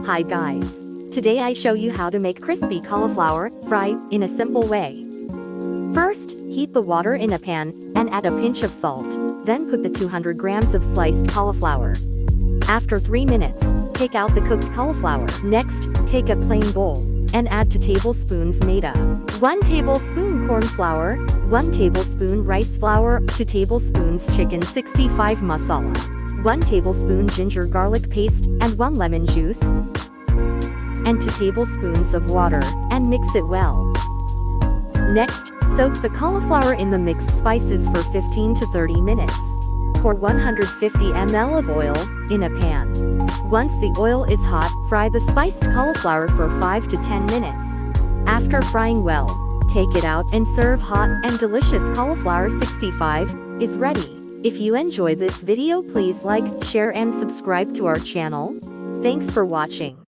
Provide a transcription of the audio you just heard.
Hi guys. Today I show you how to make crispy cauliflower fry in a simple way. First, heat the water in a pan and add a pinch of salt. Then put the 200 grams of sliced cauliflower. After 3 minutes, take out the cooked cauliflower. Next, take a plain bowl and add 2 tablespoons Maida, 1 tablespoon cornflour, 1 tablespoon rice flour, 2 tablespoons chicken 65 masala, 1 tablespoon ginger garlic paste and 1 lemon juice, and 2 tablespoons of water, and mix it well. Next, soak the cauliflower in the mixed spices for 15 to 30 minutes. Pour 150 ml of oil in a pan. Once the oil is hot, fry the spiced cauliflower for 5 to 10 minutes. After frying well, take it out and serve. Hot and delicious cauliflower 65 is ready. If you enjoyed this video, please like, share and subscribe to our channel. Thanks for watching.